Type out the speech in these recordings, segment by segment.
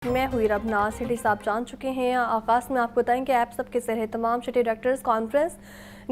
میں ہوئی ربنا سٹی صاحب جان چکے ہیں۔ آغاز میں آپ کو بتائیں کہ ایپ سب کے زیر تمام city directors conference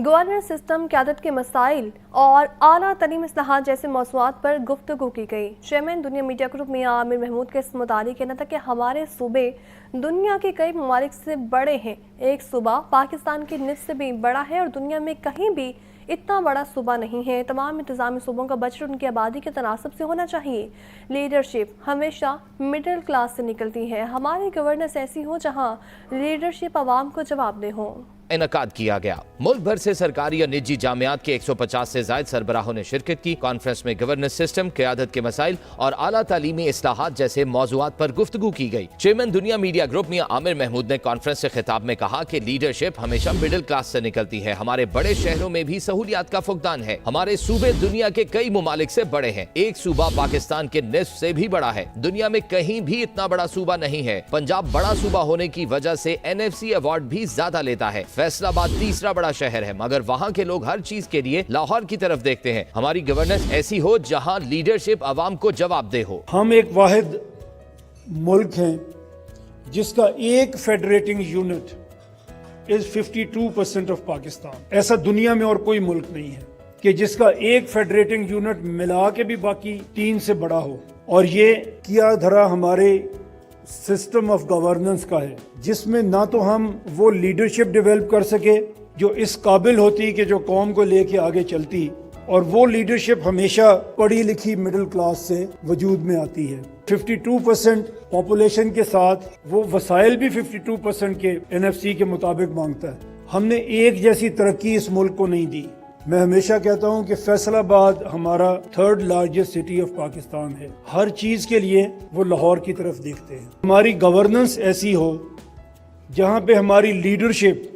governance system قیادت کے مسائل اور اعلیٰ تعلیم اصلاحات جیسے موضوعات پر گفتگو کی گئی۔ چیئرمین دنیا میڈیا گروپ میاں عامر محمود کا اس متعلق کہنا تھا کہ ہمارے صوبے دنیا کے کئی ممالک سے بڑے ہیں۔ ایک صوبہ پاکستان کے نصف سے بھی بڑا ہے اور دنیا میں کہیں بھی اتنا بڑا صوبہ نہیں ہے۔ تمام انتظامی صوبوں کا بجٹ ان کی آبادی کے تناسب سے ہونا چاہیے۔ لیڈرشپ ہمیشہ مڈل کلاس سے نکلتی ہے۔ ہماری گورننس ایسی ہو جہاں لیڈرشپ عوام کو جواب دہ ہو۔ انعقاد کیا گیا۔ ملک بھر سے سرکاری اور نجی جامعات کے 150 سے زائد سربراہوں نے شرکت کی۔ کانفرنس میں گورننس سسٹم، قیادت کے مسائل اور اعلیٰ تعلیمی اصلاحات جیسے موضوعات پر گفتگو کی گئی۔ چیئرمین دنیا میڈیا گروپ میاں عامر محمود نے کانفرنس سے خطاب میں کہا کہ لیڈرشپ ہمیشہ مڈل کلاس سے نکلتی ہے۔ ہمارے بڑے شہروں میں بھی سہولیات کا فقدان ہے۔ ہمارے صوبے دنیا کے کئی ممالک سے بڑے ہیں۔ ایک صوبہ پاکستان کے نصف سے بھی بڑا ہے۔ دنیا میں کہیں بھی اتنا بڑا صوبہ نہیں ہے۔ پنجاب بڑا صوبہ ہونے کی وجہ سے NFC ایوارڈ بھی زیادہ لیتا ہے۔ فیصل آباد تیسرا بڑا شہر ہے، مگر وہاں کے لوگ ہر چیز کے لیے لاہور کی طرف دیکھتے ہیں۔ ہماری گورننس ایسی ہو جہاں لیڈرشپ عوام کو جواب دہ ہو۔ ہم ایک واحد ملک ہیں جس کا ایک federating unit is 52% of Pakistan. ایسا دنیا میں اور کوئی ملک نہیں ہے کہ جس کا ایک فیڈریٹنگ یونٹ ملا کے بھی باقی 3 سے بڑا ہو، اور یہ کیا دھرا ہمارے سسٹم آف گورننس کا ہے، جس میں نہ تو ہم وہ لیڈرشپ ڈیولپ کر سکے جو اس قابل ہوتی کہ جو قوم کو لے کے آگے چلتی، اور وہ لیڈرشپ ہمیشہ پڑھی لکھی مڈل کلاس سے وجود میں آتی ہے۔ 52% پاپولیشن کے ساتھ وہ وسائل بھی 52% کے NFC کے مطابق مانگتا ہے۔ ہم نے ایک جیسی ترقی اس ملک کو نہیں دی۔ میں ہمیشہ کہتا ہوں کہ فیصل آباد ہمارا 3rd largest city of Pakistan ہے۔ ہر چیز کے لیے وہ لاہور کی طرف دیکھتے ہیں۔ ہماری گورننس ایسی ہو جہاں پہ ہماری لیڈرشپ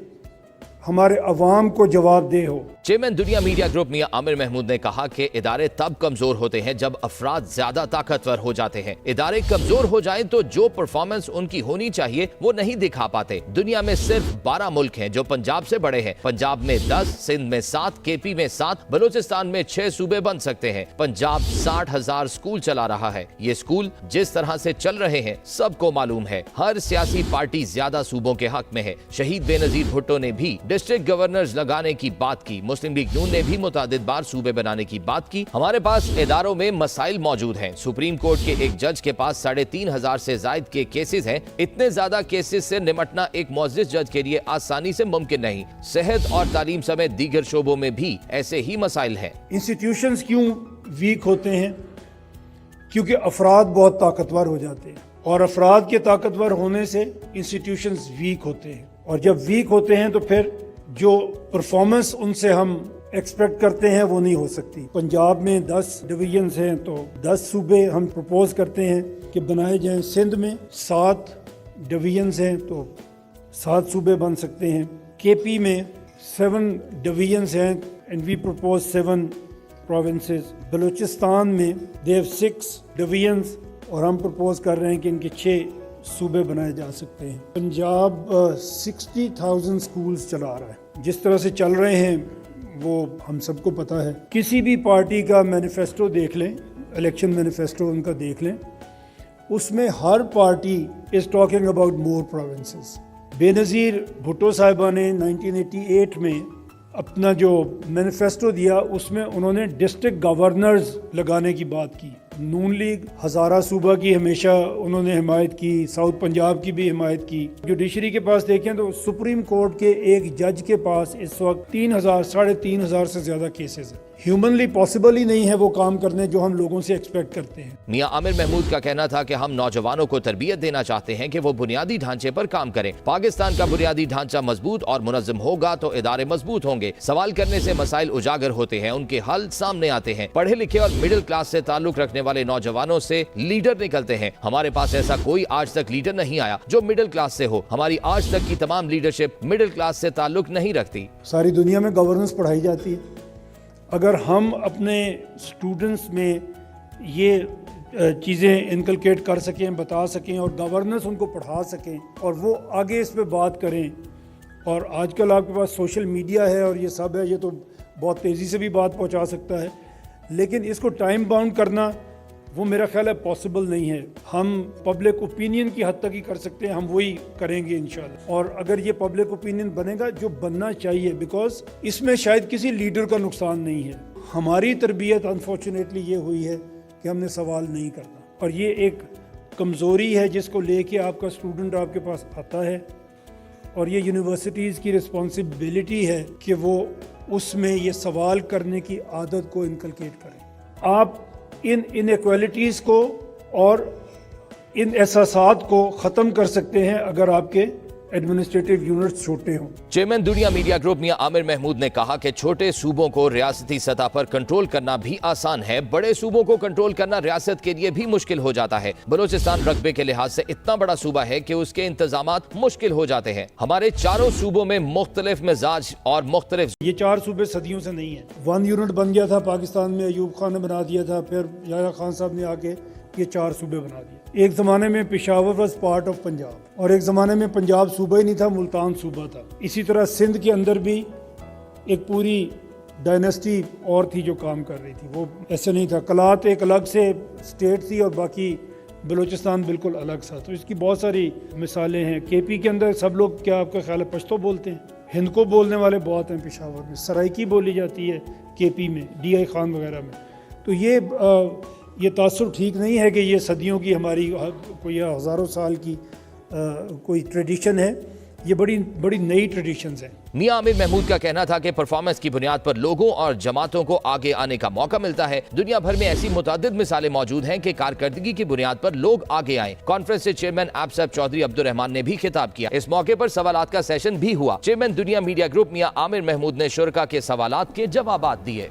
ہمارے عوام کو جواب دہ ہو۔ چیئرمین دنیا میڈیا گروپ میاں عامر محمود نے کہا کہ ادارے تب کمزور ہوتے ہیں جب افراد زیادہ طاقتور ہو جاتے ہیں۔ ادارے کمزور ہو جائیں تو جو پرفارمنس ان کی ہونی چاہیے وہ نہیں دکھا پاتے۔ دنیا میں صرف 12 ملک ہیں جو پنجاب سے بڑے ہیں۔ پنجاب میں 10، سندھ میں 7، KP میں 7، بلوچستان میں 6 صوبے بن سکتے ہیں۔ پنجاب 60,000 سکول چلا رہا ہے۔ یہ سکول جس طرح سے چل رہے ہیں سب کو معلوم ہے۔ ہر سیاسی پارٹی زیادہ صوبوں کے حق میں ہے۔ شہید بے نظیر بھٹو نے بھی ڈسٹرکٹ گورنرز لگانے کی بات کی۔ مسلم لیگ نون نے بھی متعدد بار صوبے بنانے کی بات کی۔ ہمارے پاس اداروں میں مسائل موجود ہیں۔ سپریم کورٹ کے ایک جج کے پاس 3,500 سے زائد کے کیسز ہیں۔ اتنے زیادہ کیسز سے نمٹنا ایک معزز جج کے لیے آسانی سے ممکن نہیں۔ صحت اور تعلیم سمیت دیگر شعبوں میں بھی ایسے ہی مسائل ہیں۔ انسٹیٹیوشنز کیوں ویک ہوتے ہیں؟ کیونکہ افراد بہت طاقتور ہو جاتے ہیں، اور افراد کے طاقتور ہونے سے انسٹیٹیوشنز ویک ہوتے ہیں، اور جب ویک ہوتے ہیں تو پھر جو پرفارمنس ان سے ہم ایکسپیکٹ کرتے ہیں وہ نہیں ہو سکتی۔ پنجاب میں 10 ڈویژنز ہیں تو 10 صوبے ہم پروپوز کرتے ہیں کہ بنائے جائیں۔ سندھ میں 7 ڈویژنز ہیں تو 7 صوبے بن سکتے ہیں۔ KP میں 7 ڈویژنز ہیں and we propose 7 provinces. Balochistan میں they have 6 ڈویژنز اور ہم پروپوز کر رہے ہیں کہ ان کے 6 صوبے بنائے جا سکتے ہیں۔ پنجاب 60,000 سکولز چلا رہا ہے۔ جس طرح سے چل رہے ہیں وہ ہم سب کو پتہ ہے۔ کسی بھی پارٹی کا مینیفیسٹو دیکھ لیں، الیکشن مینیفیسٹو ان کا دیکھ لیں، اس میں ہر party is talking about more provinces. Benazir Bhutto صاحبہ نے 1988 میں اپنا جو مینیفیسٹو دیا اس میں انہوں نے ڈسٹرکٹ گورنرز لگانے کی بات کی۔ نون لیگ ہزارہ صوبہ کی ہمیشہ انہوں نے حمایت کی، ساؤتھ پنجاب کی بھی حمایت کی۔ جوڈیشری کے پاس دیکھیں تو سپریم کورٹ کے ایک جج کے پاس اس وقت 3,000 ساڑھے 3,000 سے زیادہ کیسز ہیں۔ ہیومنلی پاسبل ہی نہیں ہے وہ کام کرنے جو ہم لوگوں سے ایکسپیکٹ کرتے ہیں۔ میاں عامر محمود کا کہنا تھا کہ ہم نوجوانوں کو تربیت دینا چاہتے ہیں کہ وہ بنیادی ڈھانچے پر کام کریں۔ پاکستان کا بنیادی ڈھانچہ مضبوط اور منظم ہوگا تو ادارے مضبوط ہوں گے۔ سوال کرنے سے مسائل اجاگر ہوتے ہیں، ان کے حل سامنے آتے ہیں۔ پڑھے لکھے اور مڈل کلاس سے تعلق رکھنے والے نوجوانوں سے لیڈر نکلتے ہیں۔ ہمارے پاس ایسا کوئی آج تک لیڈر نہیں آیا جو مڈل کلاس سے ہو۔ ہماری آج تک کی تمام لیڈرشپ مڈل کلاس سے تعلق نہیں رکھتی۔ ساری دنیا میں گورننس پڑھائی جاتی ہے۔ اگر ہم اپنے اسٹوڈنٹس میں یہ چیزیں انکلکیٹ کر سکیں، بتا سکیں، اور گورننس ان کو پڑھا سکیں اور وہ آگے اس پہ بات کریں، اور آج کل آپ کے پاس سوشل میڈیا ہے اور یہ سب ہے، یہ تو بہت تیزی سے بھی بات پہنچا سکتا ہے، لیکن اس کو ٹائم باؤنڈ کرنا وہ میرا خیال ہے پاسبل نہیں ہے. ہم پبلک اوپینین کی حد تک ہی کر سکتے ہیں, ہم وہی کریں گے انشاءاللہ. اور اگر یہ پبلک اوپینین بنے گا جو بننا چاہیے, بیکاز اس میں شاید کسی لیڈر کا نقصان نہیں ہے. ہماری تربیت انفارچونیٹلی یہ ہوئی ہے کہ ہم نے سوال نہیں کرنا, اور یہ ایک کمزوری ہے جس کو لے کے آپ کا اسٹوڈنٹ آپ کے پاس آتا ہے, اور یہ یونیورسٹیز کی رسپانسبلٹی ہے کہ وہ اس میں یہ سوال کرنے کی عادت کو انکلکیٹ کریں. آپ ان انیکویلٹیز کو اور ان احساسات کو ختم کر سکتے ہیں اگر آپ کے ایڈمنسٹریٹو یونٹس چھوٹے ہوں. چیئرمین دنیا میڈیا گروپ میاں عامر محمود نے کہا کہ چھوٹے صوبوں کو ریاستی سطح پر کنٹرول کرنا بھی آسان ہے, بڑے صوبوں کو کنٹرول کرنا ریاست کے لیے بھی مشکل ہو جاتا ہے. بلوچستان رقبے کے لحاظ سے اتنا بڑا صوبہ ہے کہ اس کے انتظامات مشکل ہو جاتے ہیں. ہمارے چاروں صوبوں میں مختلف مزاج اور مختلف. یہ 4 صوبے صدیوں سے نہیں ہیں. 1 یونٹ بن گیا تھا پاکستان میں, ایوب خان نے بنا دیا تھا, پھر یحییٰ خان صاحب نے آ کے یہ 4 صوبے بنا دیے. ایک زمانے میں Peshawar was part of Punjab, اور ایک زمانے میں پنجاب صوبہ ہی نہیں تھا, ملتان صوبہ تھا. اسی طرح سندھ کے اندر بھی ایک پوری ڈائنیسٹی اور تھی جو کام کر رہی تھی, وہ ایسے نہیں تھا. کلات ایک الگ سے اسٹیٹ تھی اور باقی بلوچستان بالکل الگ سا. تو اس کی بہت ساری مثالیں ہیں. کے پی کے اندر سب لوگ, کیا آپ کا خیال ہے, پشتو بولتے ہیں؟ ہند کو بولنے والے بہت ہیں پشاور میں. سرائکی بولی جاتی ہے کے پی میں, ڈی آئی خان وغیرہ میں. تو یہ تاثر ٹھیک نہیں ہے کہ یہ صدیوں کی ہماری کوئی ہزاروں سال کی کوئی ٹریڈیشن ہے. یہ بڑی نئی ٹریڈیشنز ہیں. میاں عامر محمود کا کہنا تھا کہ پرفارمنس کی بنیاد پر لوگوں اور جماعتوں کو آگے آنے کا موقع ملتا ہے. دنیا بھر میں ایسی متعدد مثالیں موجود ہیں کہ کارکردگی کی بنیاد پر لوگ آگے آئیں. کانفرنس سے چیئرمین ایبسپ چودھری عبدالرحمان نے بھی خطاب کیا. اس موقع پر سوالات کا سیشن بھی ہوا. چیئرمین دنیا میڈیا گروپ میاں عامر محمود نے شرکا کے سوالات کے جوابات دیے.